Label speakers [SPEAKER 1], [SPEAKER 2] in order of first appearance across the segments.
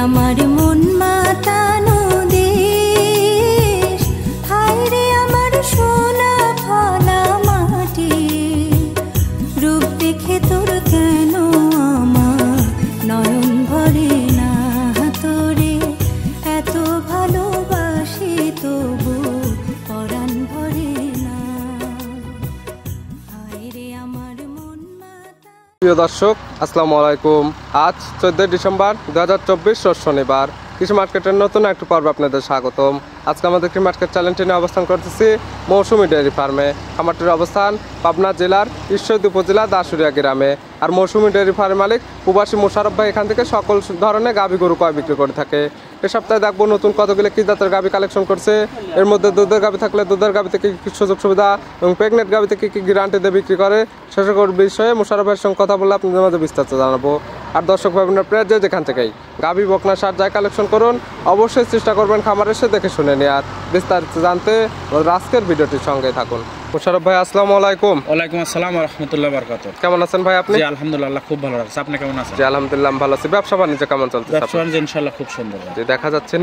[SPEAKER 1] আমার মন মাতানো দেশ, হায় রে আমার সোনা ফলা মাটি, রূপ দেখে তোর কেন আমার নয়ন ভরে না তোরে, এত ভালোবাসি তবু পরাণ ভরে না, হায় রে আমার মন মাতা।
[SPEAKER 2] প্রিয় দর্শক, আসসালামু আলাইকুম। আজ 14 ডিসেম্বর 2024 শনিবার। কৃষি মার্কেটের নতুন একটি পর্ব আপনাদের স্বাগতম। আজকে আমাদের কৃষি মার্কেট চ্যানেলটি নিয়ে অবস্থান করতেছি মৌসুমী ডেয়ারি ফার্মে। খামারটির অবস্থান পাবনা জেলার ঈশ্বরদী উপজেলা দাসুরিয়া গ্রামে। আর মৌসুমী ডেয়ারি ফার্মের মালিক প্রবাসী মোশারফ ভাই এখান থেকে সকল ধরনের গাভী গরু ক্রয় বিক্রি করে থাকে। এ সপ্তাহে দেখবো নতুন কতগুলো কি জাতের গাভী কালেকশন করছে, এর মধ্যে দুধের গাভী থাকলে দুধের গাভী থেকে কি সুযোগ সুবিধা এবং প্রেগনেন্ট গাভী থেকে কি গ্যারান্টি দিয়ে বিক্রি করে, সেসব বিষয়ে মোশারফ ভাইয়ের সঙ্গে কথা বলে আপনাদের মধ্যে বিস্তারিত জানাবো। আর দর্শক ভাই বোনের প্রায় যেখান থেকেই গাভী বকনা সার যায় কালেকশন করুন, অবশ্যই চেষ্টা করবেন খামার এসে দেখে শুনে নেওয়ার। বিস্তারিত জানতে আজকের ভিডিওটির সঙ্গে থাকুন। মোশারফ ভাই আসসালামু আলাইকুম।
[SPEAKER 3] ওয়ালাইকুম আসসালাম ওয়া রাহমাতুল্লাহি ওয়া বারাকাতুহু।
[SPEAKER 2] কেমন আছেন ভাই আপনি?
[SPEAKER 3] জি আলহামদুলিল্লাহ খুব ভালো লাগছে। আপনি কেমন আছেন?
[SPEAKER 2] জি আলহামদুলিল্লাহ ভালো আছি। ব্যবসা বাণিজ্য কেমন চলছে?
[SPEAKER 3] ব্যবসা বাণিজ্য ইনশাআল্লাহ খুব সুন্দর।
[SPEAKER 2] জি দেখা যাচ্ছে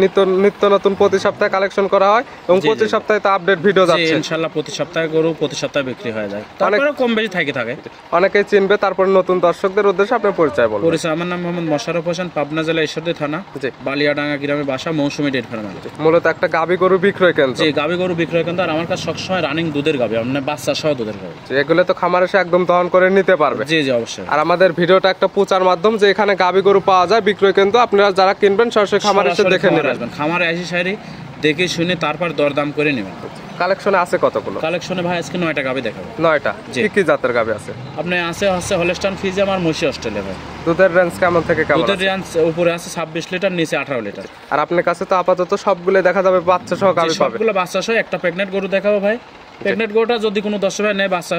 [SPEAKER 2] নিত্য নতুন প্রতি সপ্তাহে কালেকশন করা হয় এবং প্রতি সপ্তাহে তো আপডেট ভিডিও যাচ্ছে।
[SPEAKER 3] জি ইনশাআল্লাহ প্রতি সপ্তাহে গরু প্রতি সপ্তাহে বিক্রি হয়ে যায়, তারপরে কম বেশি থাকে।
[SPEAKER 2] অনেকেই চিনবে, তারপর নতুন দর্শকদের উদ্দেশ্যে আপনি পরিচয় বলুন।
[SPEAKER 3] পরিচয়, আমার নাম মোহাম্মদ মোশাররফ হোসেন, পাবনা জেলা ঈশ্বরদী থানা বালিয়াডাঙ্গা গ্রামে বাসা, মৌসুমী ডেয়ারি ফার্ম।
[SPEAKER 2] মূলত একটা গাভী গরু বিক্রয় কেন্দ্র।
[SPEAKER 3] জি গাভী গরু বিক্রয় কেন্দ্র। আর আমার কাছে সবসময় রানিং দুধের গাভী, মানে বাচ্চা সহ দুধের গাভী।
[SPEAKER 2] এগুলো তো খামার এসে একদম দহন করে নিতে পারবে।
[SPEAKER 3] জি জি অবশ্যই।
[SPEAKER 2] আর আমাদের ভিডিওটা একটা প্রচার মাধ্যম যে এখানে গাভী গরু পাওয়া যায় বিক্রয় কেন্দ্র, আপনারা যারা কিনবেন সরাসরি খামার এসে দেখে নেবেন।
[SPEAKER 3] খামারে আসি সারি দেখে শুনে তারপর দরদাম করে নেবেন।
[SPEAKER 2] কালেকশনে আছে কতগুলো?
[SPEAKER 3] কালেকশনে ভাই আজকে 9টা গাভী দেখাবো।
[SPEAKER 2] 9টা? কি জাতের গাভী আছে?
[SPEAKER 3] আপনি আছে হলস্টাইন ফ্রিজিয়ান আর মশি অস্ট্রেলিয়া ভাই।
[SPEAKER 2] দুধের রেঞ্জ কেমন থেকে কেমন?
[SPEAKER 3] দুধের রেঞ্জ উপরে আছে 26 লিটার, নিচে 18 লিটার।
[SPEAKER 2] আর আপনার কাছে তো আপাতত সবগুলো দেখা যাবে বাচ্চা সহ গাভী পাবে।
[SPEAKER 3] সবগুলো বাচ্চা সহ। একটা প্রেগন্যান্ট গরু দেখাবো ভাই। প্রেগন্যান্ট গরুটা যদি কোনো দর্শক ভাই নেয় বাচ্চা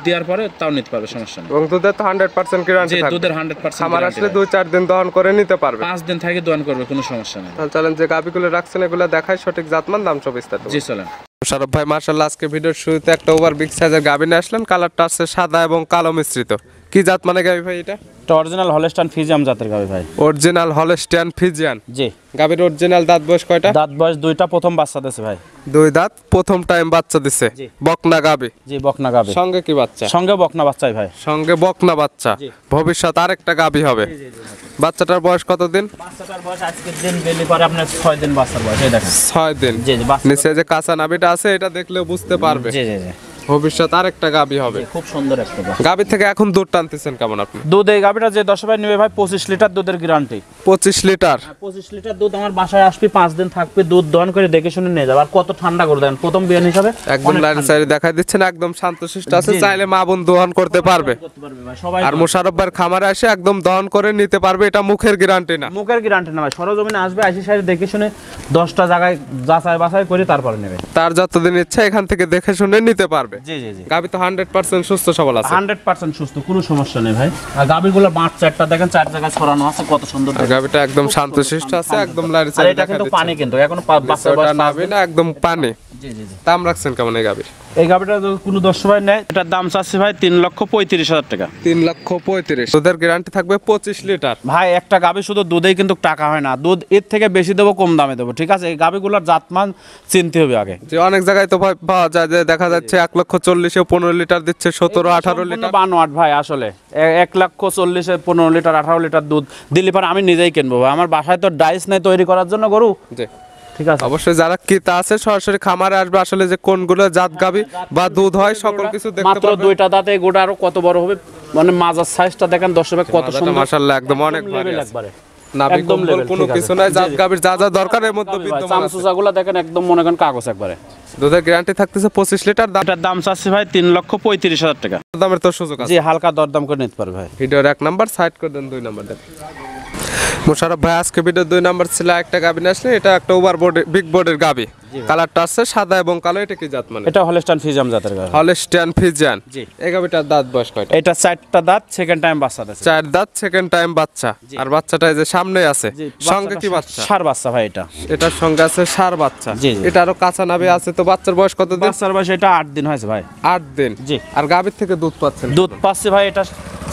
[SPEAKER 3] দেওয়ার পরে তাও নিতে পারবে, সমস্যা নেই।
[SPEAKER 2] এবং দুধের তো 100% গ্যারান্টি থাকবে।
[SPEAKER 3] দুধের 100%
[SPEAKER 2] খামার আসলে 2-4 দিন দহন করে নিতে পারবে।
[SPEAKER 3] 5 দিন থেকে দহন করবে, কোনো সমস্যা নেই।
[SPEAKER 2] তাহলে চলেন যে গাভীগুলো রাখছেন এগুলো দেখাই, সঠিক জাতমান দাম সব বিস্তারিত।
[SPEAKER 3] জি চলেন।
[SPEAKER 2] মোশাররফ ভাই মাশাআল্লাহ আজকে ভিডিওর শুরুতে একটা ওভার বিগ সাইজের গাভী নিয়ে আসলেন। কালারটা আছে সাদা এবং কালো মিশ্রিত। কি জাত মানে গাভী ভাই এটা?
[SPEAKER 3] অরিজিনাল হলস্টাইন ফ্রিজিয়ান জাতের গাভী ভাই।
[SPEAKER 2] Original Holstein Friesian.
[SPEAKER 3] জি।
[SPEAKER 2] গাভীর অরিজিনাল দাঁত বয়স কয়টা?
[SPEAKER 3] দাঁত বয়স 2টা, প্রথম বাচ্চা দিছে ভাই।
[SPEAKER 2] 2 দাঁত, প্রথম টাইম বাচ্চা দিছে। বকনা গাভী।
[SPEAKER 3] জি বকনা গাভী।
[SPEAKER 2] সঙ্গে কি বাচ্চা?
[SPEAKER 3] সঙ্গে বকনা বাচ্চাই ভাই।
[SPEAKER 2] সঙ্গে বকনা বাচ্চা। ভবিষ্যৎ আরেকটা গাভী হবে। বাচ্চাটার বয়স কত দিন?
[SPEAKER 3] বাচ্চাটার বয়স আজকের দিন বেলি পরে আপনার 6 দিন বাচ্চার বয়স। এই দেখেন
[SPEAKER 2] 6 দিন।
[SPEAKER 3] জি জি।
[SPEAKER 2] নিচে যে কাঁচা নাভিটা আছে এটা দেখলেও বুঝতে পারবে।
[SPEAKER 3] জি জি জি।
[SPEAKER 2] ভবিষ্যৎ আরেকটা গাভী হবে।
[SPEAKER 3] খুব সুন্দর একটা
[SPEAKER 2] গাভী থেকে এখন দুধ টানতেছেন কেমন আপনি?
[SPEAKER 3] দুধ এই গাভীটা যে 10 ভাই নেবে ভাই 25 লিটার দুধের গ্যারান্টি।
[SPEAKER 2] 25 লিটার?
[SPEAKER 3] 25 লিটার দুধ আমার বাসায় আসবে, 5 দিন থাকবে, দুধ দহন করে দেখে শুনে নিয়ে যাবে। আর কত ঠান্ডা করে দেন প্রথম বিয়ান হিসাবে।
[SPEAKER 2] একদম লাইন সাইড দেখাই দিচ্ছেন, একদম শান্তশিষ্ট আছে, চাইলে মা বোন দহন করতে পারবে। আর মোশাররফ ভাইয়ের খামারে এসে একদম দহন করে নিতে পারবে, এটা মুখের গ্যারান্টি না।
[SPEAKER 3] মুখের গ্যারান্টি না ভাই, সরজমিনে আসবে, আসি সাইড দেখে শুনে 10টা জায়গায় যাচাই বাছাই করে তারপরে নেবে।
[SPEAKER 2] তার যতদিন ইচ্ছা এখান থেকে দেখে শুনে নিতে পারবে।
[SPEAKER 3] জি জি জি।
[SPEAKER 2] গাভী তো 100% সুস্থ সবল আছে।
[SPEAKER 3] 100% সুস্থ, কোনো সমস্যা নেই ভাই। আর গাভীগুলো বাঁট চারটা দেখেন, 4 জায়গায় ছড়ানো আছে, কত সুন্দর।
[SPEAKER 2] গাভীটা একদম শান্তশিষ্ট আছে, একদম লাইন সাইড।
[SPEAKER 3] এটা কিন্তু পানি, কিন্তু এখনো বাচ্চা বয়স
[SPEAKER 2] নাভি না, একদম পানি।
[SPEAKER 3] জি জি জি।
[SPEAKER 2] দাম রাখছেন কেমন এই গাভীর?
[SPEAKER 3] এই গাভীটা কোনো 10 ভাই নেয়, এটার দাম চাচ্ছি ভাই 3,35,000 টাকা।
[SPEAKER 2] 3,35,000। দুধের গ্যারান্টি থাকবে 25 লিটার।
[SPEAKER 3] ভাই একটা গাভী শুধু দুধেই কিন্তু টাকা হয় না, দুধ এর থেকে বেশি দেবো, কম দামে দেবো, ঠিক আছে? এই গাভীগুলোর জাতমান চিনতে হবে আগে।
[SPEAKER 2] যে অনেক জায়গায় তো পাওয়া যায় যে দেখা যাচ্ছে 1,40,000 15 লিটার দিচ্ছে, 17-18 লিটার।
[SPEAKER 3] বানোয়াট ভাই, আসলে 1,40,000 15 লিটার 18 লিটার দুধ দিলে পরে আমি নিজেই কিনবো ভাই। আমার বাসায় তো ডাইস নেই তৈরি করার জন্য গরু। জি ঠিক আছে।
[SPEAKER 2] অবশ্যই যারা ক্রেতা আছে সরাসরি খামারে আসবে, আসলে যে কোনগুলো জাত গাভী বা দুধ হয় সকল কিছু দেখতে পারবে।
[SPEAKER 3] মাত্র 2টা দাঁতে গোটা আরো কত বড় হবে, মানে মাজার সাইজটা দেখেন দর্শক কত সুন্দর।
[SPEAKER 2] মাশাআল্লাহ একদম অনেক ভারী একবারে। নাভি কম্বল কোনো কিছু নাই, জাত গাভীর যা যা দরকার এর মধ্যে বিদ্যমান আছে।
[SPEAKER 3] চামচুচাগুলো দেখেন একদম মনে করেন কাগজ একবারে।
[SPEAKER 2] দুধের গ্যারান্টি থাকতেছে 25 লিটার।
[SPEAKER 3] এটার দাম চাচ্ছি ভাই 3,35,000 টাকা।
[SPEAKER 2] দামের তো সুযোগ আছে।
[SPEAKER 3] জি হালকা দরদাম করে নিতে পারবে ভাই।
[SPEAKER 2] ভিডিওর 1 নাম্বার সাইড করে দেন, 2 নাম্বার দেন। মোশাররফ ভাই আজকে ভিডিও 2 নাম্বার ছিল একটা গাভী নিয়ে আসলে, এটা একটা ওভার বোর্ড বিগ বোর্ডের গাভী। কালারটা আছে সাদা এবং কালো। এটা কি জাত মানে?
[SPEAKER 3] এটা হলস্টাইন ফ্রিজিয়ান জাতের গাভী।
[SPEAKER 2] Holstein Friesian.
[SPEAKER 3] জি।
[SPEAKER 2] এই গাভীটার দাঁত বয়স কয়টা?
[SPEAKER 3] এটা 4টা দাঁত, সেকেন্ড টাইম বাচ্চা দিয়েছে।
[SPEAKER 2] 4 দাঁত, সেকেন্ড টাইম বাচ্চা। আর বাচ্চাটা এই যে সামনে আছে, সঙ্গে কি বাচ্চা?
[SPEAKER 3] ষাঁড় বাচ্চা ভাই এটা।
[SPEAKER 2] এটার সঙ্গে আছে ষাঁড় বাচ্চা।
[SPEAKER 3] জি।
[SPEAKER 2] এটা আরো কাঁচা নাভি আছে। তো বাচ্চার বয়স কত দিন?
[SPEAKER 3] বাচ্চার বয়স এটা 8 দিন হয়েছে ভাই।
[SPEAKER 2] 8 দিন।
[SPEAKER 3] জি।
[SPEAKER 2] আর গাভীর থেকে দুধ পাচ্ছেন?
[SPEAKER 3] দুধ পাচ্ছে ভাই এটা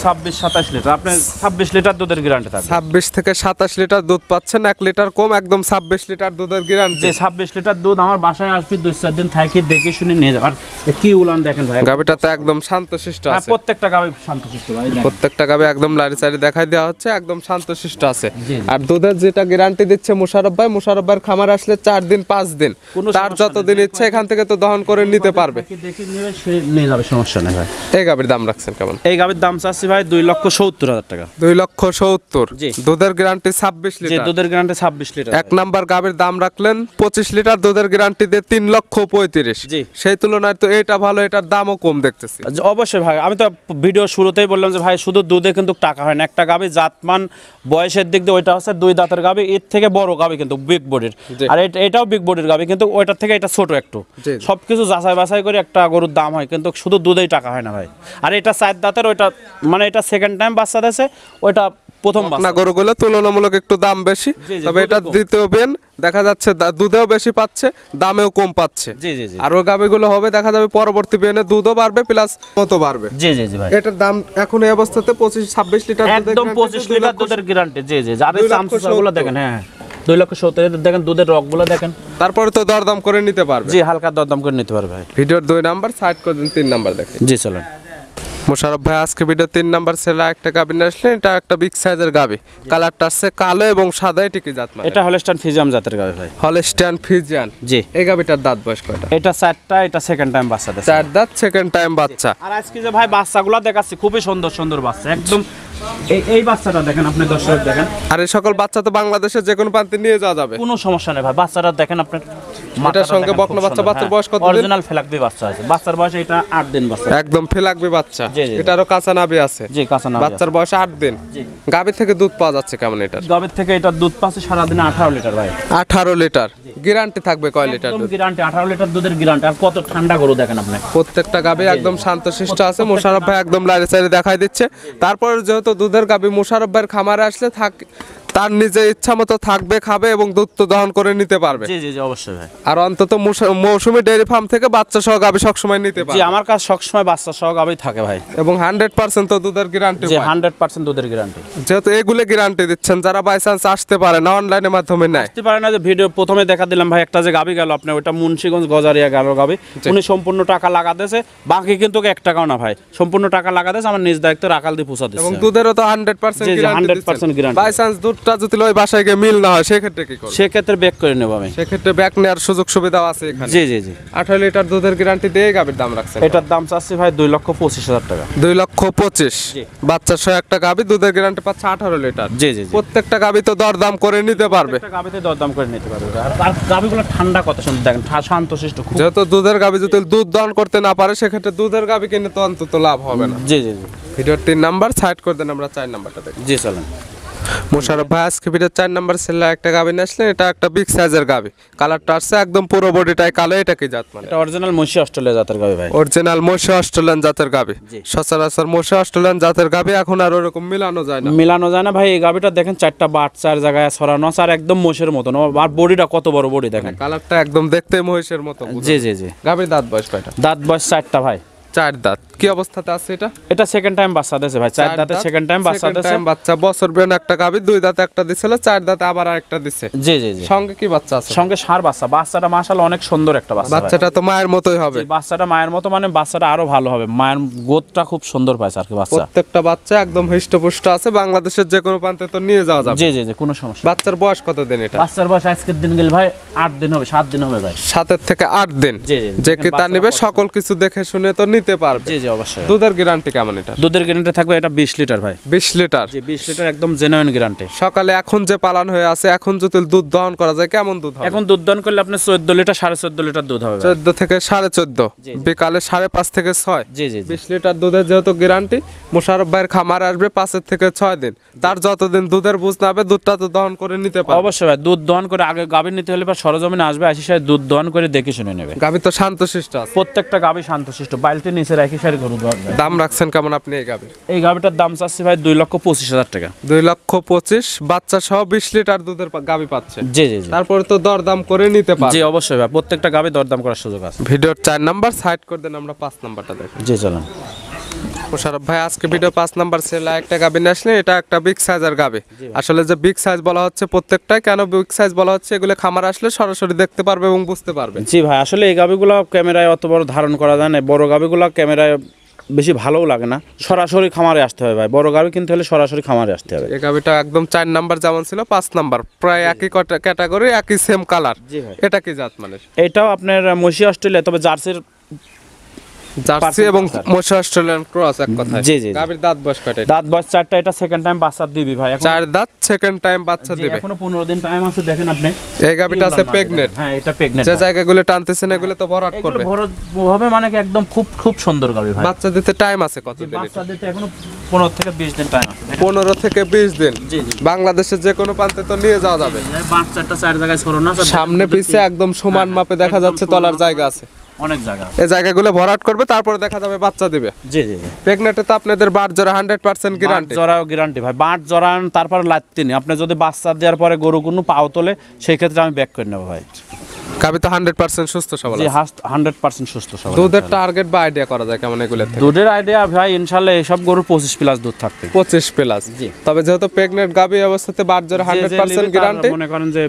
[SPEAKER 3] 26-27 লিটার, আপনি 26 লিটার দুধের গ্যারান্টি থাকবে।
[SPEAKER 2] 26 থেকে 27 লিটার দুধ পাচ্ছেন, 1 লিটার কম, একদম 26 লিটার দুধের গ্যারান্টি।
[SPEAKER 3] যে 26 লিটার দুধ আমার বাসায় আসবে 2-4 দিন থাকি দেখে শুনে নিয়ে যাবেন। আর কি উলান দেখেন ভাই,
[SPEAKER 2] গাবিটা তো একদম শান্তশিষ্ট
[SPEAKER 3] হ্যাঁ,
[SPEAKER 2] আছে।
[SPEAKER 3] প্রত্যেকটা গাবি শান্তশিষ্ট ভাই, দেখেন।
[SPEAKER 2] প্রত্যেকটা গাবি একদম লারি চারি দেখাই দেওয়া হচ্ছে, একদম শান্তশিষ্ট আছে।
[SPEAKER 3] জি, জি।
[SPEAKER 2] আর দুধের যেটা গ্যারান্টি দিচ্ছে মোশাররফ ভাইয়ের খামার আসলে 4 দিন 5 দিন,
[SPEAKER 3] কোনো
[SPEAKER 2] তার
[SPEAKER 3] সমস্যা
[SPEAKER 2] যতদিন ইচ্ছে এখান থেকে তো দহন করে নিতে পারবে।
[SPEAKER 3] দেখে নিয়ে সে নিয়ে যাবে, সমস্যা নেই ভাই।
[SPEAKER 2] এই গাবির দাম রাখছেন কেমন?
[SPEAKER 3] এই গাবির দাম চাচ্ছি ভাই 2,70,000 টাকা।
[SPEAKER 2] 2,70,000।
[SPEAKER 3] জি।
[SPEAKER 2] দুধের গ্যারান্টি 26
[SPEAKER 3] যে
[SPEAKER 2] লিটার।
[SPEAKER 3] দুধের গ্যারান্টি 26 লিটার।
[SPEAKER 2] এক নাম্বার গাবির দাম রাখলেন 25 লিটার দুধের গ্যারান্টি দিয়ে 3,35,000।
[SPEAKER 3] জি।
[SPEAKER 2] সেই তুলনায় তো এটা ভালো, এটার দামও কম দেখতেছি।
[SPEAKER 3] অবশ্যই ভাই, আমি তো ভিডিও শুরুতেই বললাম যে ভাই শুধু দুধে কিন্তু টাকা হয় না। একটা গাবি জাতমান বয়সের দিক দিয়ে ওইটা হচ্ছে 2 দাঁতের গাবি, এর থেকে বড় গাবি কিন্তু বিগ বডির।
[SPEAKER 2] জি।
[SPEAKER 3] আর এটাও বিগ বডির গাবি, কিন্তু ওইটার থেকে এটা ছোট একটু।
[SPEAKER 2] জি।
[SPEAKER 3] সবকিছু যাচাই বাছাই করে একটা গরুর দাম হয়, কিন্তু শুধু দুধেই টাকা হয় না ভাই। আর এটা 4 দাঁতের, ওইটা মানে এটা সেকেন্ড টাইম বাচ্চা দিয়েছে, ওইটা প্রথম
[SPEAKER 2] না,
[SPEAKER 3] বাচ্চা।
[SPEAKER 2] গরুগুলো তুলনামূলক একটু দাম বেশি,
[SPEAKER 3] জি, জি,
[SPEAKER 2] তবে এটা
[SPEAKER 3] দুধে কম।
[SPEAKER 2] দ্বিতীয় বেন দেখা যাচ্ছে দুধেও বেশি পাচ্ছে, দামেও কম পাচ্ছে।
[SPEAKER 3] জি জি জি
[SPEAKER 2] আর ওই গাবিগুলো হবে দেখা যাবে পরবর্তী বেনে দুধও বাড়বে প্লাস মতো বাড়বে।
[SPEAKER 3] জি জি জি ভাই,
[SPEAKER 2] এটার দাম এখন এই অবস্থাতে 25-26 লিটার দুধের
[SPEAKER 3] একদম
[SPEAKER 2] guarantee
[SPEAKER 3] 25 লিটার
[SPEAKER 2] 2,70,000
[SPEAKER 3] দুধের গ্যারান্টি। জি জি, আর
[SPEAKER 2] 2,70,000
[SPEAKER 3] গুলো দেখেন, হ্যাঁ 2,70,000 দেখেন, দুধের রকগুলো দেখেন।
[SPEAKER 2] তারপরে তো দরদাম করে নিতে পারবে।
[SPEAKER 3] জি, হালকা দরদাম করে নিতে পারবে ভাই।
[SPEAKER 2] ভিডিওর 2 নাম্বার সাইড করে দিন, 3 নাম্বার দেখেন।
[SPEAKER 3] জি চলেন।
[SPEAKER 2] মোশাররফ ভাই আজকে ভিডিও 3 নাম্বার সেলা একটা গাবি নিয়ে আসলেন, এটা একটা বিগ সাইজের গাবি, কালারটা আছে কালো এবং সাদা, এটা কি জাত মানে?
[SPEAKER 3] এটা হলস্টাইন ফ্রিজিয়ান জাতের গাবি ভাই।
[SPEAKER 2] Holstein Friesian.
[SPEAKER 3] জি।
[SPEAKER 2] এই গাবিটার দাঁত বয়স কয়টা?
[SPEAKER 3] এটা 4টা, এটা সেকেন্ড টাইম বাচ্চা দেয়।
[SPEAKER 2] 4 দাঁত, সেকেন্ড টাইম বাচ্চা।
[SPEAKER 3] আর আজকে যে ভাই বাচ্চাগুলো দেখাচ্ছি খুবই সুন্দর সুন্দর বাচ্চা, একদম এই বাচ্চাটা দেখেন, আপনি দর্শক দেখেন।
[SPEAKER 2] আর এই সকল বাচ্চা তো বাংলাদেশের যে কোনো প্রান্তে নিয়ে যাওয়া যাবে।
[SPEAKER 3] কোনো সমস্যা নেই ভাই, বাচ্চাটা দেখেন আপনার।
[SPEAKER 2] এটার সঙ্গে বকনা বাচ্চা, বাচ্চার বয়স কত দিন?
[SPEAKER 3] অরিজিনাল ফেলাকবি বাচ্চা আছে, বাচ্চার বয়স এটা 8 দিন বাচ্চা।
[SPEAKER 2] একদম ফেলাকবি বাচ্চা।
[SPEAKER 3] জি, জি।
[SPEAKER 2] এটারও কাঁচা নাভি আছে।
[SPEAKER 3] জি, কাঁচা না
[SPEAKER 2] বাচ্চার বয়স 8 দিন।
[SPEAKER 3] জি।
[SPEAKER 2] গাবি থেকে দুধ পাওয়া যাচ্ছে কেমন এটার?
[SPEAKER 3] গাবের থেকে এটা দুধ পাচ্ছে সারাদিনে 18 লিটার ভাই।
[SPEAKER 2] 18 লিটার। গ্যারান্টি থাকবে কয় লিটার
[SPEAKER 3] একদম
[SPEAKER 2] দুধ?
[SPEAKER 3] গ্যারান্টি 18 লিটার দুধের গ্যারান্টি। আর কত ঠান্ডা গরু দেখেন আপনি।
[SPEAKER 2] প্রত্যেকটা গাবি একদম শান্তশিষ্ট আছে। মোশাররফ ভাই একদম লাইরে চাইরে দেখাই দিচ্ছে। তারপর যেহেতু দুধের গাবি মোশাররফ ভাইয়ের খামারে আসলে তার নিজে ইচ্ছা মতো থাকবে, খাবে এবং দুধ তো দহন করে নিতে পারবে।
[SPEAKER 3] জি জি জি, অবশ্যই ভাই।
[SPEAKER 2] আর অন্তত মৌসুমী ডেয়ারি ফার্ম থেকে বাচ্চা সহ গাবি সবসময় নিতে
[SPEAKER 3] জি,
[SPEAKER 2] পারবে।
[SPEAKER 3] আমার কাছে সবসময় বাচ্চা সহ গাবি থাকে ভাই।
[SPEAKER 2] এবং 100% তো দুধের গ্যারান্টি।
[SPEAKER 3] জি, 100% দুধের গ্যারান্টি।
[SPEAKER 2] যেহেতু এগুলো গ্যারান্টি দিচ্ছেন, যারা বাই চান্স আসতে পারে না অনলাইনের মাধ্যমে নেয়।
[SPEAKER 3] আসতে পারে না, যে ভিডিও প্রথমে দেখা দিলাম ভাই, একটা যে গাবি গেল আপনি, ওটা মুন্সিগঞ্জ গজারিয়া গেল গাবি, উনি সম্পূর্ণ টাকা লাগা দিয়েছে, বাকি কিন্তু 1 টাকাও না ভাই, সম্পূর্ণ টাকা লাগা দিয়েছে, আমার নিজ দায়িত্বে রাখাল দিয়ে পৌঁছা
[SPEAKER 2] এবং
[SPEAKER 3] দিচ্ছে।
[SPEAKER 2] দুধেরও তো 100%
[SPEAKER 3] জি, জি,
[SPEAKER 2] গ্যারান্টি
[SPEAKER 3] 100% guarantee।
[SPEAKER 2] বাই চান্স দুধটা যদি ওই বাসায় গিয়ে মিল না হয় সেক্ষেত্রে কি করবে?
[SPEAKER 3] সেক্ষেত্রে বেক করে নেবো আমি।
[SPEAKER 2] সেক্ষেত্রে ব্যাক নেওয়ার সুযোগ সুবিধাও আছে এখানে।
[SPEAKER 3] জি জি জি।
[SPEAKER 2] 18 লিটার দুধের গ্যারান্টি দিয়ে গাবির দাম রাখছেন।
[SPEAKER 3] এটার দাম চাচ্ছি ভাই 2,25,000 টাকা।
[SPEAKER 2] 2,25,000।
[SPEAKER 3] জি।
[SPEAKER 2] বাচ্চা সহ একটা গাবি দুধের গ্যারান্টি পাচ্ছে 18 লিটার।
[SPEAKER 3] জি জি জি।
[SPEAKER 2] প্রত্যেকটা গাবি তো দরদাম করে নিতে পারবে।
[SPEAKER 3] একটা গাবিতে দরদাম করে নিতে পারবে। আর গাবিগুলো ঠান্ডা কত সুন্দর দেখেন, শান্তশিষ্ট খুব।
[SPEAKER 2] যেহেতু দুধের গাবি যদি দুধ দহন করতে না পারে সেক্ষেত্রে দুধের গাবি কিনে তো অন্তত লাভ হবে না।
[SPEAKER 3] জি জি জি।
[SPEAKER 2] ভিডিওর 3 নাম্বার সাইড করে দেন, আমরা 4 নাম্বারটা দেখি।
[SPEAKER 3] জি চলেন।
[SPEAKER 2] মোশাররফ ভাই আজকে ভিডিওর 4 নাম্বার সেলে একটা গাবি নিয়ে আসলেন, এটা একটা বিগ সাইজের গাবি, কালারটা আসছে একদম পুরো বডিটাই কালো। এটা কি জাত মানে?
[SPEAKER 3] এটা অরিজিনাল মসি অস্ট্রেলিয়া জাতের গাবি ভাই।
[SPEAKER 2] অরিজিনাল মোশে অস্ট্রেলিয়ান জাতের গাবি।
[SPEAKER 3] জি।
[SPEAKER 2] সচরাচর মোশে অস্ট্রেলিয়ান জাতের গাবি এখন আর ওরকম মিলানো যায় না।
[SPEAKER 3] মিলানো যায় না ভাই। এই গাবিটা দেখেন 4টা বাট 4 জায়গায় ছড়ানো আছে, আর একদম মোষের মতন। আর বডিটা কত বড় বডি দেখেন।
[SPEAKER 2] কালারটা একদম দেখতে মহিষের মতো।
[SPEAKER 3] জি জি জি।
[SPEAKER 2] গাবির দাঁত বয়স কয়টা?
[SPEAKER 3] দাঁত বয়স 4টা ভাই।
[SPEAKER 2] 4 দাঁত। কি অবস্থাতে আছে এটা?
[SPEAKER 3] এটা সেকেন্ড টাইম বাচ্চা দিয়েছে ভাই। 4 দাঁতে সেকেন্ড টাইম বাচ্চা দিয়েছে।
[SPEAKER 2] বাচ্চা বছর বেন একটা গাবি, 2 দাঁতে একটা দিছিল, 4 দাঁতে আবার আরেকটা দিছে।
[SPEAKER 3] জি জি জি।
[SPEAKER 2] সঙ্গে কি বাচ্চা আছে?
[SPEAKER 3] সঙ্গে ষাঁড় বাচ্চা। বাচ্চাটা মাশাআল্লাহ অনেক সুন্দর একটা বাচ্চা ভাই।
[SPEAKER 2] বাচ্চাটা তো মায়ের মতোই হবে।
[SPEAKER 3] জি, বাচ্চাটা মায়ের মতো, মানে বাচ্চাটা আরো ভালো হবে। মায়ের গোদটা খুব সুন্দর পাইছে আর কি বাচ্চা।
[SPEAKER 2] প্রত্যেকটা বাচ্চা একদম হৃষ্টপুষ্ট আছে, বাংলাদেশের যে কোনো প্রান্তে তো নিয়ে যাওয়া যাবে।
[SPEAKER 3] জি জি জি, কোনো সমস্যা।
[SPEAKER 2] বাচ্চার বয়স কত দিন এটা?
[SPEAKER 3] বাচ্চার বয়স আজকের দিন গেল ভাই 8 দিন হবে, 7 দিন হবে ভাই।
[SPEAKER 2] 7 থেকে 8 দিন।
[SPEAKER 3] জি, জি,
[SPEAKER 2] যে
[SPEAKER 3] দেখেন
[SPEAKER 2] কি তা
[SPEAKER 3] বাচ্চারা
[SPEAKER 2] নিবে
[SPEAKER 3] কত
[SPEAKER 2] সকল কিছু দেখে শুনে তো নিতে পারবে।
[SPEAKER 3] জি জি, অবশ্যই।
[SPEAKER 2] দুধের গ্যারান্টি কেমন এটা?
[SPEAKER 3] দুধের গ্যারান্টি থাকবে এটা 20 লিটার ভাই।
[SPEAKER 2] 20 লিটার।
[SPEAKER 3] জি, 20 লিটার একদম জেনুইন গ্যারান্টি।
[SPEAKER 2] সকালে এখন যে পালন হয়ে আছে, এখন যদি দুধ দহন করা যায় কেমন দুধ হবে?
[SPEAKER 3] এখন দুধ দান করলে আপনার 14 লিটার 14.5 লিটার দুধ হবে ভাই।
[SPEAKER 2] 14 থেকে 14.5।
[SPEAKER 3] জি, জি।
[SPEAKER 2] বিকালে 5.5 থেকে 6।
[SPEAKER 3] জি জি জি।
[SPEAKER 2] 20 লিটার দুধের যেহেতু গ্যারান্টি, মোশাররফ ভাইয়ের খামার আসবে 5 থেকে 6 দিন। তার যতদিন দুধের বুঝ না হবে দুধটা তো দহন করে নিতে পারবে।
[SPEAKER 3] অবশ্যই ভাই, দুধ দহন করে আগে গাভী নিতে হলে বা সরজমিনে আসবে, আসি সাথে দুধ দহন করে দেখে শুনে নেবে।
[SPEAKER 2] গাভী তো শান্তশিষ্ট আছে।
[SPEAKER 3] প্রত্যেকটা গাভী শান্তশিষ্ট, বালতি নিচে রাখি সারি গরু দহন করে।
[SPEAKER 2] দাম রাখছেন কেমন আপনি এই গাভীর?
[SPEAKER 3] এই গাভীটার দাম চাচ্ছি ভাই 2,25,000 টাকা।
[SPEAKER 2] 2,25,000। বাচ্চা সহ 20 লিটার দুধের গাভী পাচ্ছে।
[SPEAKER 3] জি জি জি।
[SPEAKER 2] তারপরে তো দরদাম করে নিতে
[SPEAKER 3] জি
[SPEAKER 2] পারবে।
[SPEAKER 3] অবশ্যই ভাই, প্রত্যেকটা গাভী দরদাম করার সুযোগ আছে।
[SPEAKER 2] ভিডিওর 4 নাম্বার সাইড করে দেন, আমরা 5 নাম্বারটা দেখি।
[SPEAKER 3] জি চলেন।
[SPEAKER 2] মোশাররফ ভাই আজকে ভিডিও 5 নাম্বার সেলে একটা গাবি নিয়ে আসলেন, এটা একটা বিগ সাইজের গাবি। আসলে যে বিগ সাইজ বলা হচ্ছে প্রত্যেকটাই কেন বিগ সাইজ বলা হচ্ছে, এগুলো খামার আসলে সরাসরি দেখতে পারবে এবং বুঝতে পারবে।
[SPEAKER 3] জি ভাই, আসলে এই গাবিগুলো ক্যামেরায় অত বড় ধারণ করা যায় না, বড় গাবিগুলো ক্যামেরায় বেশি ভালোও লাগে না, সরাসরি খামারে আসতে হবে ভাই। বড় গাবি কিনতে হলে সরাসরি খামারে আসতে হবে।
[SPEAKER 2] এই গাবিটা একদম 4 নাম্বার যেমন ছিল 5 নাম্বার প্রায় একই ক্যাটাগরি, একই সেম কালার।
[SPEAKER 3] জি ভাই,
[SPEAKER 2] এটা কি জাত মানে?
[SPEAKER 3] এটাও আপনার মসি অস্ট্রেলিয়া, তবে জার্সির
[SPEAKER 2] জার্সি এবং মশা অস্ট্রেলিয়ান ক্রস এক কথায়।
[SPEAKER 3] জি জি।
[SPEAKER 2] গাবির দাঁত বয়স কয়টা?
[SPEAKER 3] দাঁত বয়স 4টা, এটা সেকেন্ড টাইম বাচ্চা দিবি ভাই।
[SPEAKER 2] 4 দাঁত সেকেন্ড টাইম বাচ্চা দিবে।
[SPEAKER 3] এখনো 15 দিন টাইম আছে, দেখেন আপনি।
[SPEAKER 2] এই গাবিটা আছে প্রেগন্যান্ট।
[SPEAKER 3] হ্যাঁ, এটা প্রেগন্যান্ট।
[SPEAKER 2] যে জায়গাগুলো টানতেছেন এগুলো তো ভরাট করবে।
[SPEAKER 3] ভরত হবে মানে কি একদম খুব খুব সুন্দর গাবি ভাই।
[SPEAKER 2] বাচ্চা দিতে টাইম আছে কত দিন?
[SPEAKER 3] বাচ্চা দিতে এখনো 15 থেকে 20 দিন টাইম আছে।
[SPEAKER 2] 15 থেকে 20 দিন।
[SPEAKER 3] জি জি।
[SPEAKER 2] বাংলাদেশের যে কোনো প্রান্তে তো নিয়ে যাওয়া যাবে।
[SPEAKER 3] বাচ্চাটা 4 জায়গায় ছড়ো না,
[SPEAKER 2] সামনে পিছে একদম সমান মাপে দেখা যাচ্ছে, তলার জায়গা আছে,
[SPEAKER 3] অনেক জায়গা।
[SPEAKER 2] এই জায়গাগুলো ভরাট করবে, তারপরে দেখা যাবে বাচ্চা দিবে।
[SPEAKER 3] জি জি জি।
[SPEAKER 2] প্রেগন্যান্টে তো আপনাদের বাট জোড়া 100% গ্যারান্টি।
[SPEAKER 3] জরাও গ্যারান্টি ভাই, বাট জরান তারপর লাত্তিনি। আপনি যদি বাচ্চা দেওয়ার পরে গরু কোনো পাও তোলে, সেই ক্ষেত্রে আমি ব্যাক করে নেব ভাই।
[SPEAKER 2] গাবি তো 100% সুস্থ সবল
[SPEAKER 3] জি,
[SPEAKER 2] আছে।
[SPEAKER 3] 100% সুস্থ সবল।
[SPEAKER 2] দুধের টার্গেট বা আইডিয়া করা যায় কেমন এগুলো থেকে?
[SPEAKER 3] দুধের আইডিয়া ভাই ইনশাআল্লাহ এইসব গরুর 25 প্লাস দুধ থাকবে।
[SPEAKER 2] 25 প্লাস।
[SPEAKER 3] জি।
[SPEAKER 2] তবে যেহেতু প্রেগন্যান্ট গাবি অবস্থাতে বাট জোড়া 100% গ্যারান্টি,
[SPEAKER 3] মনে করেন যে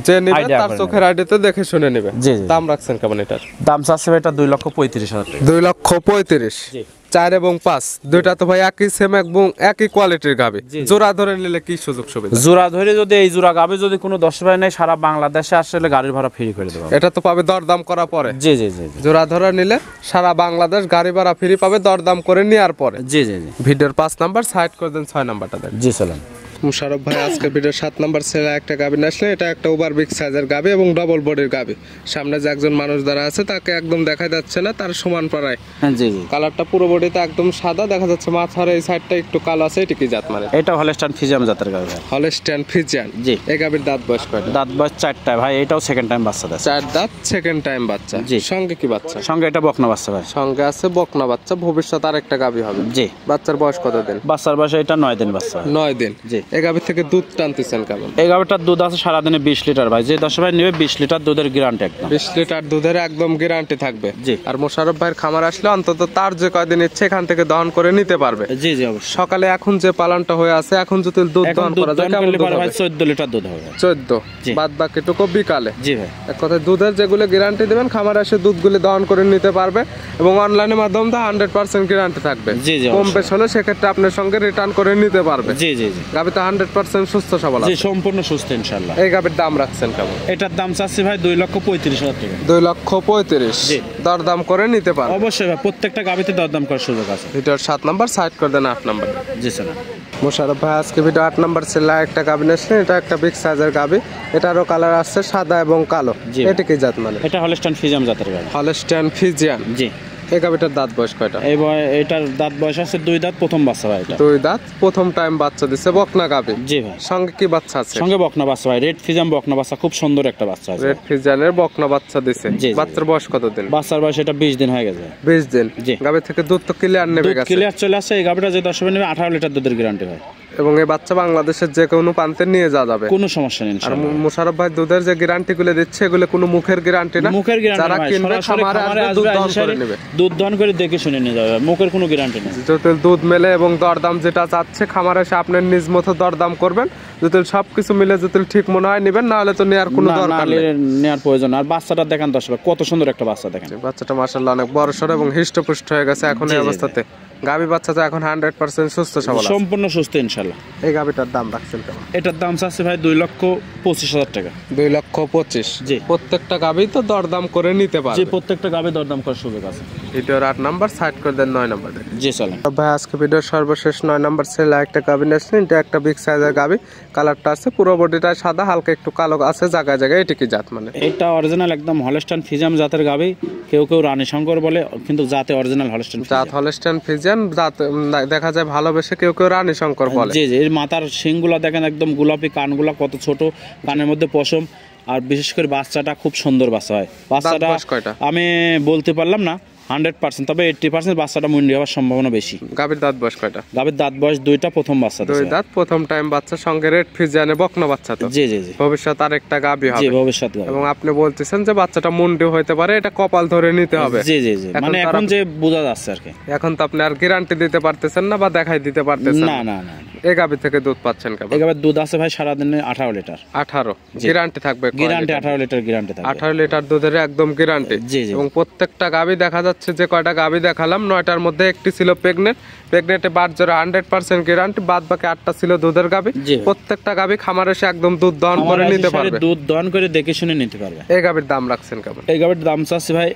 [SPEAKER 2] যে নিবে
[SPEAKER 3] idea
[SPEAKER 2] তার
[SPEAKER 3] করে
[SPEAKER 2] চোখের আইডিয়াতে দেখে শুনে নেবে।
[SPEAKER 3] জি, জি।
[SPEAKER 2] দাম রাখছেন কেমন এটার?
[SPEAKER 3] দাম চাচ্ছে এটা 2,35,000 টাকা।
[SPEAKER 2] 2,35,000।
[SPEAKER 3] জি।
[SPEAKER 2] 4 এবং 5 দুইটা তো ভাই একই সেম এবং একই কোয়ালিটির গাবি।
[SPEAKER 3] জি।
[SPEAKER 2] জোড়া ধরে নিলে কি সুযোগ সুবিধা?
[SPEAKER 3] জোড়া ধরে যদি এই জোড়া গাবে যদি কোনো 10 ভাই নেই, সারা বাংলাদেশে আসলে গাড়ির ভাড়া ফ্রি করে দেবো।
[SPEAKER 2] এটা তো পাবে দরদাম করা পরে।
[SPEAKER 3] জি জি জি জি।
[SPEAKER 2] জোড়া ধরে নিলে সারা বাংলাদেশ গাড়ি ভাড়া ফ্রি পাবে দরদাম করে নেওয়ার পরে।
[SPEAKER 3] জি জি জি।
[SPEAKER 2] ভিডিওর 5 নাম্বার সাইড করে দেন, 6 নাম্বারটা দেন।
[SPEAKER 3] জি চলেন।
[SPEAKER 2] মুশাররফ ভাই আজকে ভিডিওর 7 নাম্বার সেলে একটা গাবি নিয়ে আসলে, এটা একটা ওভার বিগ সাইজের গাবি এবং ডবল বডির গাবি। সামনে যে একজন মানুষ দাঁড়া আছে তাকে একদম দেখা যাচ্ছে না, তার সমান পাড়ায়।
[SPEAKER 3] হ্যাঁ জি জি।
[SPEAKER 2] কালারটা পুরো বডিতে একদম সাদা দেখা যাচ্ছে, মাথার এই সাইডটা একটু কালো আছে। এটা কি জাত মানে?
[SPEAKER 3] এটা হলস্টাইন ফ্রিজিয়ান জাতের গাবি ভাই।
[SPEAKER 2] Holstein Friesian.
[SPEAKER 3] জি।
[SPEAKER 2] এই গাবির দাঁত বয়স কয়টা?
[SPEAKER 3] দাঁত বয়স 4টা ভাই, এটাও সেকেন্ড টাইম বাচ্চা দেয়।
[SPEAKER 2] 4 দাঁত সেকেন্ড টাইম বাচ্চা।
[SPEAKER 3] জি।
[SPEAKER 2] সঙ্গে কি বাচ্চা?
[SPEAKER 3] সঙ্গে এটা বকনা বাচ্চা ভাই।
[SPEAKER 2] সঙ্গে আছে বকনা বাচ্চা, ভবিষ্যৎ আরেকটা গাবি হবে।
[SPEAKER 3] জি।
[SPEAKER 2] বাচ্চার বয়স কত দিন?
[SPEAKER 3] বাচ্চার বয়স এটা 9 দিন বাচ্চা।
[SPEAKER 2] 9 দিন।
[SPEAKER 3] জি।
[SPEAKER 2] এই গাবি থেকে দুধ টানতেছেন কেমন?
[SPEAKER 3] এই গাবিটার দুধ আছে সারাদিনে 20 লিটার ভাই। যে 10 ভাই নেবে 20 লিটার দুধের গ্যারান্টি একদম।
[SPEAKER 2] 20 লিটার দুধের একদম গ্যারান্টি থাকবে।
[SPEAKER 3] জি।
[SPEAKER 2] আর মোশাররফ ভাইয়ের খামার আসলে অন্তত তার যে কয়দিন ইচ্ছে এখান থেকে দহন করে নিতে পারবে।
[SPEAKER 3] জি জি অবশ্যই।
[SPEAKER 2] সকালে এখন যে পালনটা হয়ে আছে, এখন যদি দুধ
[SPEAKER 3] এখন
[SPEAKER 2] দহন
[SPEAKER 3] দুধ
[SPEAKER 2] করা যায়
[SPEAKER 3] দহন
[SPEAKER 2] কেমন
[SPEAKER 3] করলে
[SPEAKER 2] দুধ
[SPEAKER 3] পরে ভাই
[SPEAKER 2] হবে?
[SPEAKER 3] 14 লিটার দুধ হবে।
[SPEAKER 2] 14।
[SPEAKER 3] জি।
[SPEAKER 2] বাদ বাকিটুকু বিকালে।
[SPEAKER 3] জি ভাই।
[SPEAKER 2] এক কথায় দুধের যেগুলো গ্যারান্টি দিবেন খামারে এসে দুধগুলো দহন করে নিতে পারবে এবং অনলাইনের মাধ্যমে তো 100% গ্যারান্টি থাকবে।
[SPEAKER 3] জি জি
[SPEAKER 2] কম
[SPEAKER 3] অবশ্যই।
[SPEAKER 2] বেশ হলে সেক্ষেত্রে আপনার সঙ্গে রিটার্ন করে নিতে পারবে।
[SPEAKER 3] জি জি জি।
[SPEAKER 2] গাবি তো 100% সুস্থ সবল
[SPEAKER 3] জি
[SPEAKER 2] আছে।
[SPEAKER 3] সম্পূর্ণ সুস্থ ইনশাআল্লাহ।
[SPEAKER 2] এই গাবির দাম রাখছেন কেমন?
[SPEAKER 3] এটার দাম চাচ্ছি ভাই 2,35,000 টাকা।
[SPEAKER 2] 2,35,000।
[SPEAKER 3] জি।
[SPEAKER 2] দরদাম করে নিতে পারবে।
[SPEAKER 3] অবশ্যই ভাই, প্রত্যেকটা গাবিতে দরদাম করার সুযোগ আছে।
[SPEAKER 2] ভিডিওর 7 নাম্বার সাইড করে দেন, 8 নাম্বার।
[SPEAKER 3] জি স্যার।
[SPEAKER 2] মোশাররফ ভাই আজকে ভিডিও 8 নাম্বার সেলা একটা গাবি নিয়েছেন, এটা একটা বিগ সাইজের গাবি। এটারও কালার আছে সাদা এবং কালো।
[SPEAKER 3] জি।
[SPEAKER 2] এটা কি জাত মানে?
[SPEAKER 3] এটা হলস্টাইন ফ্রিজিয়ান জাতের গাবি।
[SPEAKER 2] Holstein Friesian.
[SPEAKER 3] জি।
[SPEAKER 2] এই গাবিটার দাঁত বয়স কয়টা?
[SPEAKER 3] এটার দাঁত বয়স আছে 2 দাঁত, প্রথম বাচ্চা ভাই এটা।
[SPEAKER 2] 2 দাঁত, প্রথম টাইম বাচ্চা দিছে, বকনা গাবি।
[SPEAKER 3] জি ভাই।
[SPEAKER 2] সঙ্গে কি বাচ্চা আছে?
[SPEAKER 3] সঙ্গে বকনা বাচ্চা ভাই, রেড ফ্রিজিয়ান বকনা বাচ্চা, খুব সুন্দর একটা বাচ্চা আছে।
[SPEAKER 2] রেড ফ্রিজিয়ানের বকনা বাচ্চা দিছে।
[SPEAKER 3] জি, জি।
[SPEAKER 2] বাচ্চার বয়স কত দিন?
[SPEAKER 3] বাচ্চার বয়স এটা 20 দিন হয়ে গেছে।
[SPEAKER 2] 20 দিন।
[SPEAKER 3] জি।
[SPEAKER 2] গাবি থেকে দুধ তো ক্লিয়ার নেবে
[SPEAKER 3] দুধ
[SPEAKER 2] গেছে
[SPEAKER 3] ক্লিয়ার চলে আসছে। এই গাবিটা যে 10 নেবে 18 লিটার দুধের গ্যারান্টি ভাই।
[SPEAKER 2] এবং এই বাচ্চা বাংলাদেশের যে কোনো প্রান্তে নিয়ে যাওয়া যাবে,
[SPEAKER 3] কোনো সমস্যা নেই
[SPEAKER 2] আর
[SPEAKER 3] ইনশাআল্লাহ।
[SPEAKER 2] মোশাররফ ভাই দুধের যে গ্যারান্টি গুলো দিচ্ছে এগুলো কোনো মুখের গ্যারান্টি না।
[SPEAKER 3] মুখের গ্যারান্টি
[SPEAKER 2] যারা
[SPEAKER 3] ভাই,
[SPEAKER 2] কিনবে
[SPEAKER 3] সরাসরি
[SPEAKER 2] খামারে
[SPEAKER 3] খামারে
[SPEAKER 2] আসবে দুধ
[SPEAKER 3] আসবে,
[SPEAKER 2] দহন করে
[SPEAKER 3] এসে
[SPEAKER 2] নেবে।
[SPEAKER 3] দুধ দহন করে দেখে শুনে নিয়ে যাবে, মুখের কোনো গ্যারান্টি নেই।
[SPEAKER 2] যদি দুধ মেলে এবং দরদাম যেটা চাচ্ছে খামারে এসে আপনার নিজ মতো দরদাম করবেন, যদি সবকিছু মিলে যদি ঠিক মনে হয় নেবেন, না হলে তো নেওয়ার কোনো
[SPEAKER 3] না,
[SPEAKER 2] দরকার
[SPEAKER 3] না,
[SPEAKER 2] নেই।
[SPEAKER 3] নেওয়ার প্রয়োজন। আর বাচ্চাটা দেখেন 10 ভাই, কত সুন্দর একটা বাচ্চা দেখেন।
[SPEAKER 2] বাচ্চাটা মাশাআল্লাহ অনেক বড় সড় এবং হৃষ্টপুষ্ট হয়ে গেছে এখন
[SPEAKER 3] জি,
[SPEAKER 2] এই
[SPEAKER 3] জি,
[SPEAKER 2] অবস্থাতে। গাবি বাচ্চা তো এখন 100% সুস্থ সবল আছে।
[SPEAKER 3] সম্পূর্ণ সুস্থ ইনশাআল্লাহ।
[SPEAKER 2] এই গাবিটার দাম রাখছেন কেমন?
[SPEAKER 3] এটার দাম চাচ্ছে ভাই 2,25,000 টাকা।
[SPEAKER 2] 2,25,000।
[SPEAKER 3] জি।
[SPEAKER 2] প্রত্যেকটা গাবি তো দরদাম করে নিতে
[SPEAKER 3] যে
[SPEAKER 2] পারবে।
[SPEAKER 3] প্রত্যেকটা গাবে দরদাম করার সুযোগ আছে।
[SPEAKER 2] ভিডিওর 8 নাম্বার সাইড করে দেন, 9 নাম্বার দেন।
[SPEAKER 3] জি চলেন।
[SPEAKER 2] ভাই আজকে ভিডিওর সর্বশেষ 9 নাম্বার সেলে একটা গাবি নিয়েছেন, এটা একটা বিগ সাইজের গাবি। কালারটা আছে পুরো বডিটা সাদা, হালকা একটু কালো আছে জায়গায় জায়গায়। এটা কি জাত মানে?
[SPEAKER 3] এটা অরিজিনাল একদম হলস্টাইন ফ্রিজিয়ান জাতের গাবি। কেউ কেউ রানী শঙ্কর বলে, কিন্তু জাতে অরিজিনাল হলস্টাইন
[SPEAKER 2] জাত হলস্টাইন ফ্রিজিয়ান জাত। দেখা যায় ভালোবেসে কেউ কেউ রানী শঙ্কর বলে।
[SPEAKER 3] জি জি। এর মাথার শিংগুলা দেখেন একদম গোলাপি, কানগুলা কত ছোট, কানের মধ্যে পশম। আর বিশেষ করে বাচ্চাটা খুব সুন্দর বাচ্চা হয়। বাচ্চাটা
[SPEAKER 2] বয়স কয়টা?
[SPEAKER 3] আমি বলতে পারলাম না, 100%, তবে 80% বাচ্চাটা মুন্ডি হওয়ার সম্ভাবনা বেশি।
[SPEAKER 2] গাভীর দাঁত বয়স কয়টা?
[SPEAKER 3] গাভীর দাঁত বয়স 2টা, প্রথম বাচ্চা।
[SPEAKER 2] 2 দাঁত, প্রথম টাইম বাচ্চা, সঙ্গে রেড ফিজিয়ানে বকনা বাচ্চা তো।
[SPEAKER 3] জি জি জি।
[SPEAKER 2] ভবিষ্যৎ আরেকটা গাভী
[SPEAKER 3] জি,
[SPEAKER 2] হবে।
[SPEAKER 3] ভবিষ্যৎ গাভী।
[SPEAKER 2] এবং আপনি বলতেছেন যে বাচ্চাটা মুন্ডি হইতে পারে, এটা কপাল ধরে নিতে হবে।
[SPEAKER 3] জি জি জি, মানে এখন যে বোঝা যাচ্ছে আর কি।
[SPEAKER 2] এখন তো আপনি আর গ্যারান্টি দিতে পারতেছেন না বা দেখাই দিতে পারতেছেন
[SPEAKER 3] না না না।
[SPEAKER 2] এই গাভী থেকে দুধ পাচ্ছেন কেমন?
[SPEAKER 3] এই গাভীর দুধ আছে ভাই সারাদিনে 18 লিটার।
[SPEAKER 2] 18 গ্যারান্টি থাকবে?
[SPEAKER 3] গ্যারান্টি 18 লিটার গ্যারান্টি থাকবে।
[SPEAKER 2] 18 লিটার দুধের একদম গ্যারান্টি।
[SPEAKER 3] জি জি।
[SPEAKER 2] এবং প্রত্যেকটা গাভী দেখা যাচ্ছে যে কয়টা গাভী দেখালাম, 9টার মধ্যে একটি ছিল প্রেগনেন্টে বাদ জোড়া 100% গ্যারান্টি, বাদ বাকি 8টা ছিল দুধের গাভী। প্রত্যেকটা গাভী খামারে এসে একদম দুধ দহন করে নিতে পারবে।
[SPEAKER 3] দুধ দহন করে দেখে শুনে নিতে পারবে।
[SPEAKER 2] এই গাভীর দাম রাখছেন কেমন?
[SPEAKER 3] এই গাভীর দাম চাচ্ছি ভাই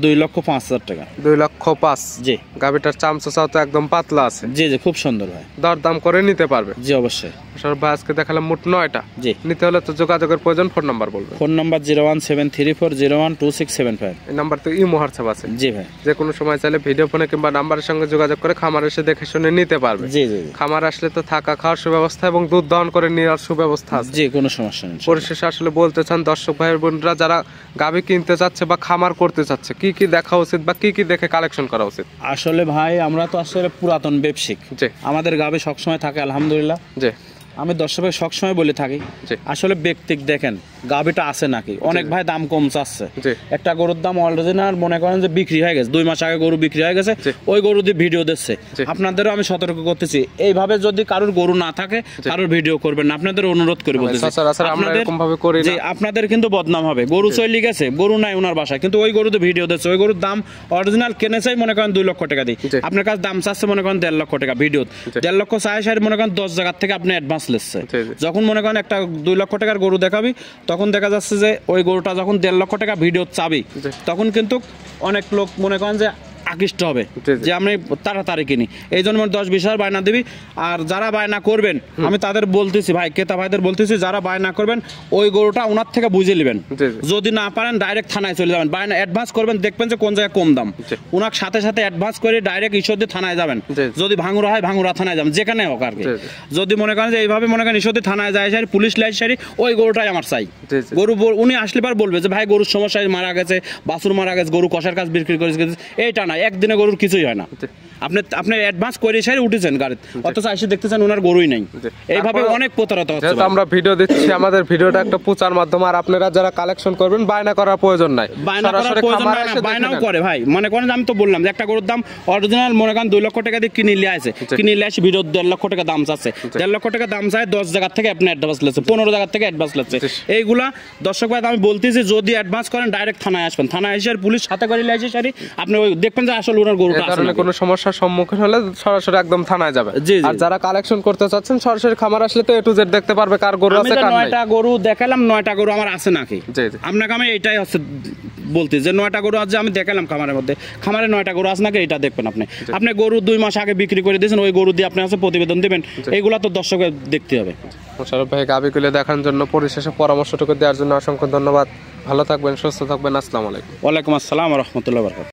[SPEAKER 3] 2,05,000 টাকা।
[SPEAKER 2] 2,05,000?
[SPEAKER 3] জি।
[SPEAKER 2] গাভীটার চামচা তো একদম পাতলা আছে।
[SPEAKER 3] জি জি, খুব সুন্দর ভাই।
[SPEAKER 2] দরদাম করে নিতে পারবে?
[SPEAKER 3] জি অবশ্যই।
[SPEAKER 2] সর ভাই আজকে দেখালাম মোট 9টা।
[SPEAKER 3] জি।
[SPEAKER 2] নিতে হলে তো যোগাযোগের প্রয়োজন। ফোন নাম্বার বলবেন?
[SPEAKER 3] Phone number 01734012675।
[SPEAKER 2] এই নাম্বার তো ইমো হোয়াটসঅ্যাপ আছে?
[SPEAKER 3] জি ভাই।
[SPEAKER 2] যে কোনো সময় চাইলে ভিডিও ফোনে কিংবা নাম্বারের সঙ্গে যোগাযোগ করে খামার এসে দেখে শুনে নিতে পারবে।
[SPEAKER 3] জি জি।
[SPEAKER 2] খামার আসলে তো থাকা খাওয়ার সুব্যবস্থা এবং দুধ দহন করে নেওয়ার সুব্যবস্থা আছে।
[SPEAKER 3] জি, কোনো সমস্যা নেই।
[SPEAKER 2] পরিশেষে আসলে বলতে চান দর্শক ভাই বোনরা যারা গাভী কিনতে চাচ্ছে বা খামার করতে চাচ্ছে, কি কি দেখা উচিত বা কি কি দেখে কালেকশন করা উচিত?
[SPEAKER 3] আসলে ভাই আমরা তো আসলে পুরাতন ব্যবসায়িক, আমাদের গাভী সবসময় থাকে আলহামদুলিল্লাহ।
[SPEAKER 2] জি।
[SPEAKER 3] আমি দর্শকের সবসময় বলে থাকি আসলে ব্যক্তিক দেখেন গাভীটা আছে নাকি। অনেক ভাই দাম কম চাচ্ছে, একটা গরুর দাম অরিজিনাল মনে করেন যে বিক্রি হয়ে গেছে, 2 মাস আগে গরু বিক্রি হয়ে গেছে, ওই গরু দিয়ে ভিডিও দিচ্ছে। আপনাদেরও আমি সতর্ক করতেছি, এইভাবে যদি কারোর গরু না থাকে কারোর ভিডিও করবেন না, আপনাদের অনুরোধ করে বলতেছি। যে আপনাদের কিন্তু বদনাম হবে। গরু চলে গেছে, গরু নাই ওনার বাসায়, কিন্তু ওই গরুতে ভিডিও দিচ্ছে, ওই গরুর দাম অরিজিনাল কিনেছেই মনে করেন 2 লক্ষ টাকা দিই, আপনার কাছে দাম চাচ্ছে মনে করেন 1.5 লক্ষ টাকা। ভিডিও 1.5 লক্ষ চাই মনে করেন 10 জায়গা থেকে আপনি অ্যাডভান্স লেছে। যখন মনে করেন একটা 2 লক্ষ টাকার গরু দেখাবি, তখন দেখা যাচ্ছে যে ওই গরুটা যখন 1.5 লক্ষ টাকা ভিডিও চাবি, তখন কিন্তু অনেক লোক মনে করেন যে আকৃষ্ট হবে যে আমি তাড়াতাড়ি কিনি, এই জন্য 10-20 হাজার বায়না দিবি। আর যারা বায়না করবেন আমি তাদের বলতেছি ভাই, ক্রেতা ভাইদের বলতেছি, যারা বায়না করবেন ওই গরুটা ওনার থেকে বুঝে নেবেন। যদি না পারেন ডাইরেক্ট থানায় চলে যাবেন, বায়না অ্যাডভান্স করবেন, দেখবেন যে কোন জায়গায় কম দাম, ওনার সাথে সাথে অ্যাডভান্স করে ডাইরেক্ট ঈশ্বরদী থানায় যাবেন। যদি ভাঙুরা হয় ভাঙুরা থানায় যাবেন, যেখানে হোক আর কি। যদি মনে করেন যে এইভাবে মনে করেন ঈশ্বরদী থানায় যায় সারি, পুলিশ লাই সারি, ওই গরুটাই আমার চাই। গরু উনি আসলে পর বলবে যে ভাই গরুর সমস্যায় মারা গেছে, বাছুর মারা গেছে, গরু কষার কাজ বিক্রি করে গেছে, এইটা না, একদিনে গরুর কিছুই হয় না। আপনি অ্যাডভান্স করে সারি উঠেছেন গাড়ি, অথচ এসে দেখতেছেন ওনার গরুই নাই। এইভাবে অনেক প্রতারণা হচ্ছে।
[SPEAKER 2] আমরা ভিডিও দিচ্ছি, আমাদের ভিডিওটা একটা প্রচার মাধ্যম, আর আপনারা যারা কালেকশন করবেন বায়না করার প্রয়োজন নাই।
[SPEAKER 3] বায়নাও করে ভাই, মনে করেন আমি তো বললাম যে একটা গরুর দাম অরিজিনাল মনে করেন 2 লক্ষ টাকা দিয়ে কিনে নিয়ে আসে, কিনে নিয়ে আসে ভিডিও 1.5 লক্ষ টাকা দাম চাচ্ছে, 1.5 লক্ষ টাকা দাম চায়, 10 জায়গা থেকে আপনি অ্যাডভান্স লেছে, 15 জায়গা থেকে অ্যাডভান্স লেছে। এইগুলা দর্শক ভাই আমি বলতেছি, যদি অ্যাডভান্স করেন ডাইরেক্ট থানায় আসবেন, থানায় এসে পুলিশ সাথে করে নিয়ে আসে সারি, আপনি ওই দেখবেন যে আসলে ওনার গরুটা আছে।
[SPEAKER 2] কোনো সমস্যার সম্মুখীন হলে সরাসরি একদম থানায় যাবে। আর যারা কালেকশন করতে চাচ্ছেন সরাসরি খামার আসলে তো A to Z দেখতে পারবে কার গরু আছে কার নাই।
[SPEAKER 3] 9টা গরু দেখালাম, 9টা গরু আমার আছে নাকি। আপনাকে আমি এটাই হচ্ছে বলতে যে 9টা গরু আছে আমি দেখালাম খামারের মধ্যে, খামারে 9টা গরু আছে নাকি এটা দেখবেন। আপনি গরু 2 মাস আগে বিক্রি করে দিয়েছেন, ওই গরু দিয়ে আপনি আছে প্রতিবেদন দিবেন, এইগুলা তো দর্শকের দেখতে হবে।
[SPEAKER 2] মোশাররফ ভাই গাভীগুলো দেখার জন্য, পরিশেষে পরামর্শটুকু দেওয়ার জন্য অসংখ্য ধন্যবাদ। ভালো থাকবেন, সুস্থ থাকবেন। আসসালামু আলাইকুম।
[SPEAKER 3] ওয়ালাইকুম আসসালাম ওয়া রাহমাতুল্লাহি ওয়া বারাকাতুহু।